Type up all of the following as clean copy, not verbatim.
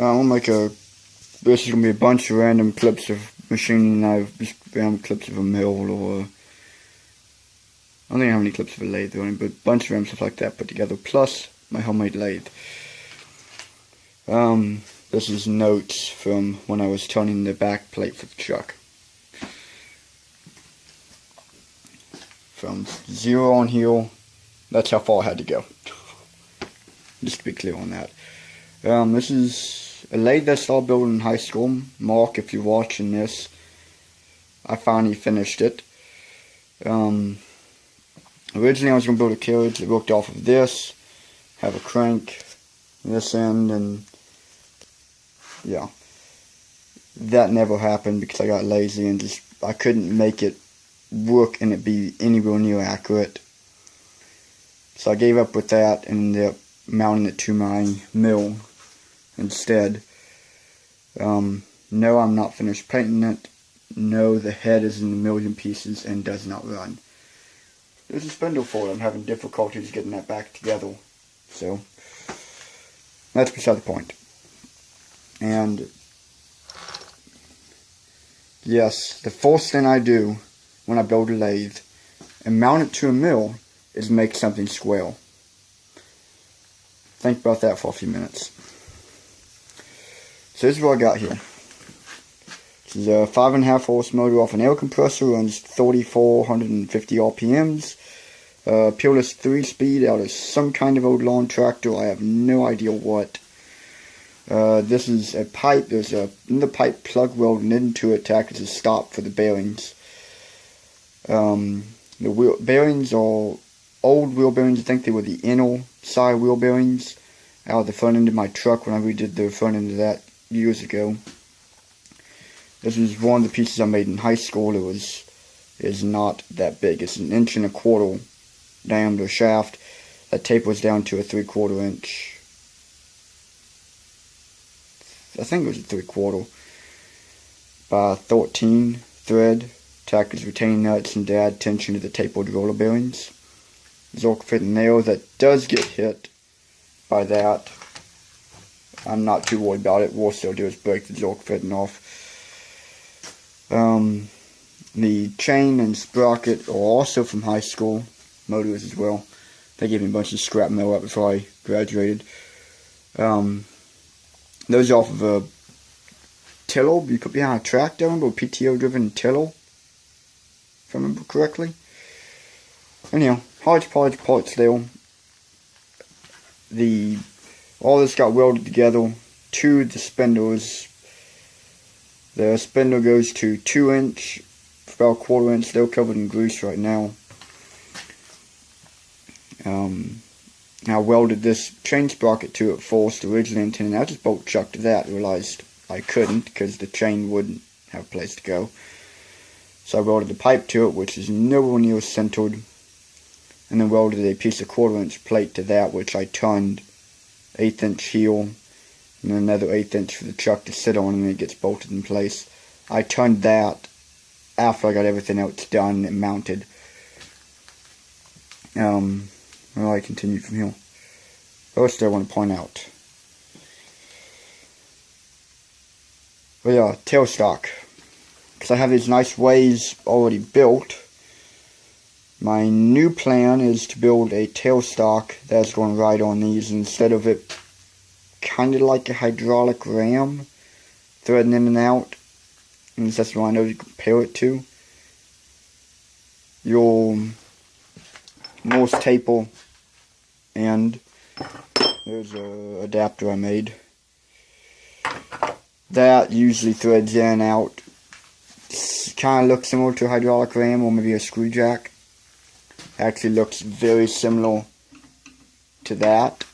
I'll make this is going to be a bunch of random clips of machining, just random clips of a mill, or I don't think I have any clips of a lathe or anything, but a bunch of random stuff like that put together, plus my homemade lathe. This is notes from when I was turning the back plate for the truck. From 0 on here, that's how far I had to go. Just to be clear on that. This is a lathe that I started building in high school. Mark, if you're watching this, I finally finished it. Originally I was going to build a carriage. It worked off of this, have a crank, this end, and yeah. That never happened because I got lazy and I couldn't make it work and it be anywhere near accurate. So I gave up with that and ended up mounting it to my mill instead. No, I'm not finished painting it. No, the head is in a million pieces and does not run. There's a spindle for it. I'm having difficulties getting that back together. So, that's beside the point. And, yes, the first thing I do when I build a lathe and mount it to a mill is make something square. Think about that for a few minutes. So this is what I got here. This is a 5.5 horse motor off an air compressor, runs 3,450 RPMs. Peerless 3-speed out of some kind of old lawn tractor. I have no idea what. This is a pipe. There's a pipe plug welded into it to act as a stop for the bearings. The wheel bearings are old wheel bearings. I think they were the inner side wheel bearings out of the front end of my truck when I redid the front end of that years ago. This was one of the pieces I made in high school. It's not that big. It's 1.25 inch diameter shaft that tapers down to a 3/4 inch. I think it was a 3/4 by 13 thread to act as retaining nuts and to add tension to the tapered roller bearings. There's all fit in there. That does get hit by that. I'm not too worried about it. Worst they'll do is break the Zork fitting off. The chain and sprocket are also from high school. Motors as well. They gave me a bunch of scrap metal up before I graduated. Those are off of a tiller you put behind a tractor, or a PTO driven tiller, if I remember correctly. Anyhow, hodgepodge parts there. All this got welded together to the spindles. The spindle goes to 2 inch, about 1/4 inch. They're covered in grease right now. I welded this chain sprocket to it first, originally intending I just bolt chucked that. Realized I couldn't because the chain wouldn't have a place to go. So I welded the pipe to it, which is nowhere near centered, and then welded a piece of 1/4 inch plate to that, which I turned 1/8 inch heel, and then another 1/8 inch for the truck to sit on, and then it gets bolted in place. I turned that after I got everything else done and mounted. Well, I continue from here. First, I want to point out. Well, yeah, tailstock. Because I have these nice ways already built. My new plan is to build a tailstock that's going to ride on these instead of it kind of like a hydraulic ram, threading in and out. And that's what I know to compare it to. Your Morse taper end. There's a adapter I made. That usually threads in and out. Kind of looks similar to a hydraulic ram or maybe a screw jack. Actually looks very similar to that.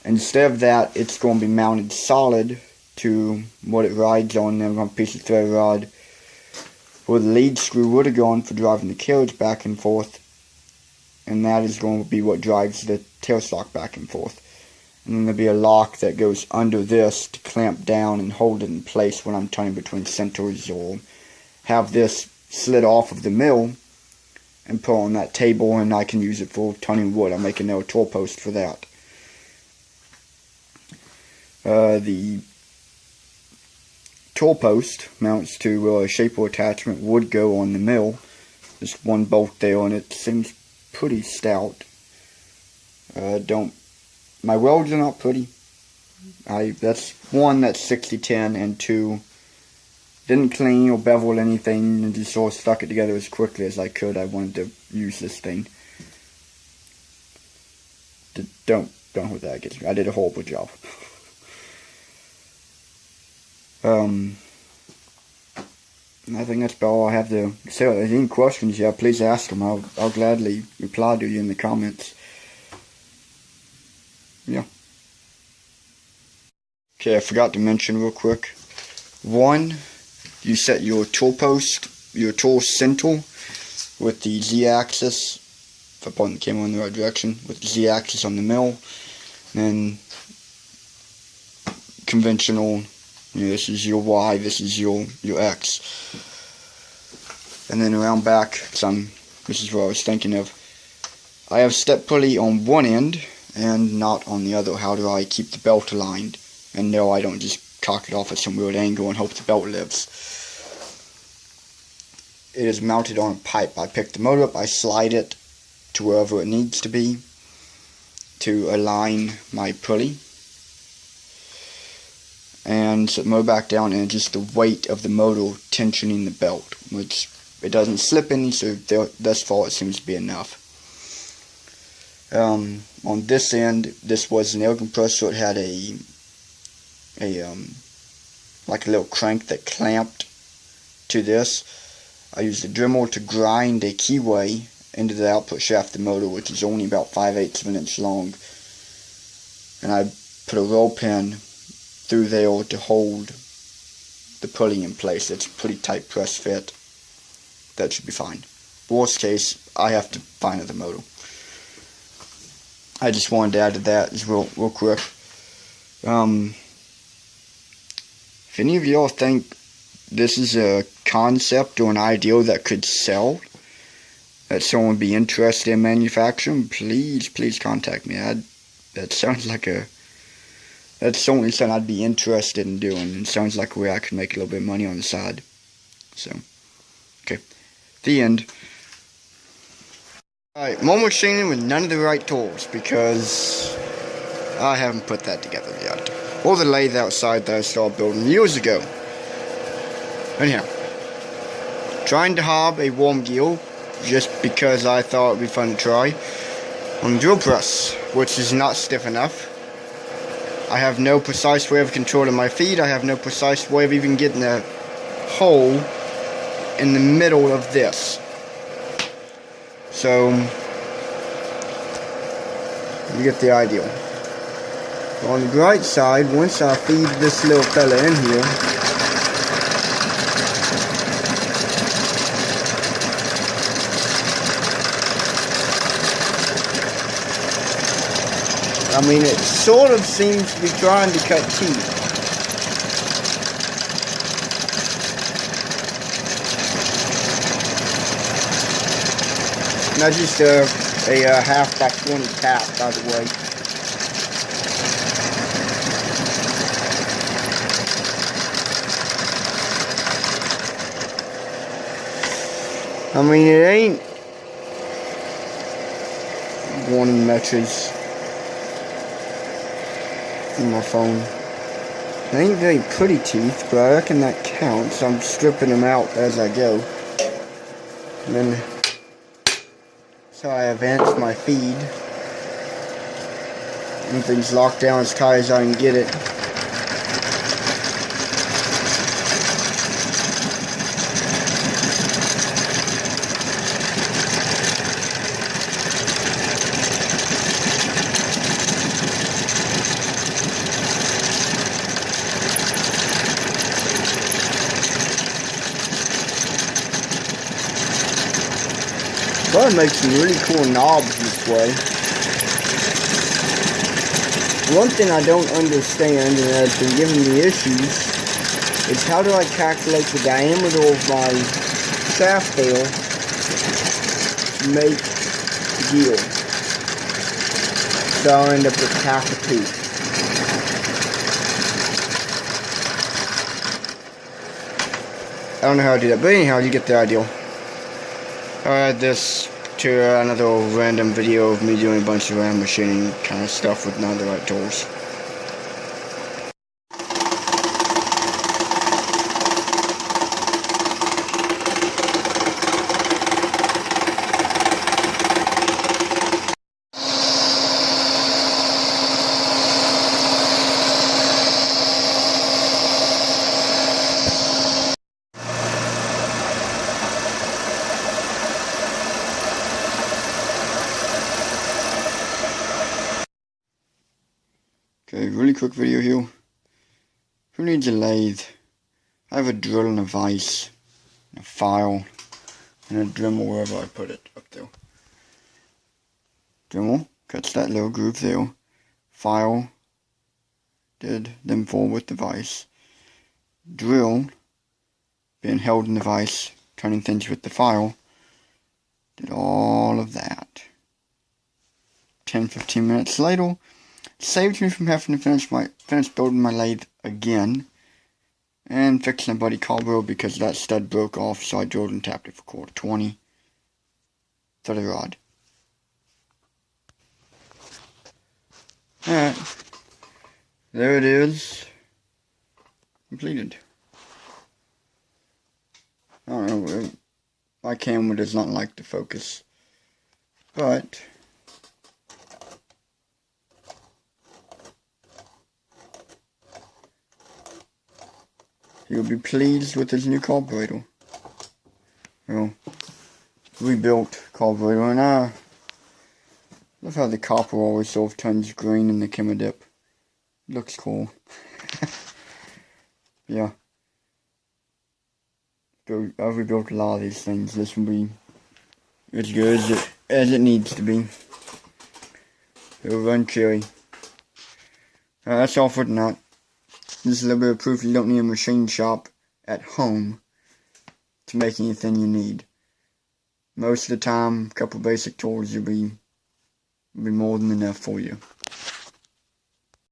Instead of that, it's going to be mounted solid to what it rides on. Then I'm going to piece of thread rod where the lead screw would have gone for driving the carriage back and forth. And that is going to be what drives the tailstock back and forth. And then there'll be a lock that goes under this to clamp down and hold it in place when I'm turning between centers, or have this slid off of the mill and put on that table, and I can use it for turning wood. I'm making a tool post for that. The tool post mounts to where a shaper attachment would go on the mill. There's one bolt there, and it seems pretty stout. My welds are not pretty. That's 60-10, and 2, didn't clean or bevel anything, and just sort of stuck it together as quickly as I could. I wanted to use this thing. Don't hold that against me. I did a horrible job. I think that's about all I have to say. If there's any questions, yeah, please ask them. I'll gladly reply to you in the comments. Yeah. Okay, I forgot to mention real quick. 1, you set your tool post, your tool center with the Z-axis, if I point the camera in the right direction, with the Z-axis on the mill. Then conventional, this is your Y, this is your X. And then around back, this is what I was thinking of. I have step pulley on one end and not on the other. How do I keep the belt aligned? And no, I don't just cock it off at some weird angle and hope the belt lives. It is mounted on a pipe. I pick the motor up, I slide it to wherever it needs to be to align my pulley. And set the motor back down, and just the weight of the motor tensioning the belt, which it doesn't slip any, so thus far it seems to be enough. On this end, this was an air compressor. It had like a little crank that clamped to this. I used a Dremel to grind a keyway into the output shaft of the motor, which is only about 5/8 of an inch long. And I put a roll pin through there to hold the pulley in place. It's a pretty tight press fit. That should be fine. Worst case, I have to find another motor. I just wanted to add to that just real quick. If any of y'all think this is a concept or an idea that could sell, that someone would be interested in manufacturing, please contact me. That's certainly something I'd be interested in doing. It sounds like a way I could make a little bit of money on the side. So, okay. The end. Alright, more machining with none of the right tools, because I haven't put that together yet. Or the lathe outside that I started building years ago. Anyhow, trying to hob a worm gear, just because I thought it would be fun to try, on the drill press, which is not stiff enough. I have no precise way of controlling my feet. I have no precise way of even getting a hole in the middle of this. So, you get the idea. On the right side, once I feed this little fella in here, I mean, it sort of seems to be trying to cut teeth. Not just a half by 20 tap, by the way. I mean, it ain't warning messages in my phone. They ain't very pretty teeth, but I reckon that counts. I'm stripping them out as I go. And then, so I advance my feed. Everything's locked down as tight as I can get it. Well, it makes some really cool knobs this way. One thing I don't understand, and has been giving me issues, is how do I calculate the diameter of my shaft there to make the gear. So I'll end up with half a piece. don't know how to do that, but anyhow, you get the idea. I'll add this to another random video of me doing a bunch of random machining kind of stuff with none of the right tools. Okay, really quick video here. Who needs a lathe? I have a drill and a vise, and a file, and a Dremel wherever I put it, up there. Dremel, cuts that little groove there. File, did them four with the vise. Drill, being held in the vise, turning things with the file. Did all of that. 10-15 minutes later, saved me from having to finish building my lathe again, and fixing a buddy carburetor because that stud broke off, so I drilled and tapped it for $1.20 for the rod. Alright, there it is, completed. I don't know, my camera does not like to focus, but he'll be pleased with his new carburetor. Well, rebuilt carburetor, and I love how the copper always sort of turns green in the chemo dip. Looks cool. Yeah. I've rebuilt a lot of these things. This will be as good as it needs to be. It'll run cherry. That's all for tonight. This is a little bit of proof you don't need a machine shop at home to make anything you need. Most of the time, a couple basic tools will be more than enough for you.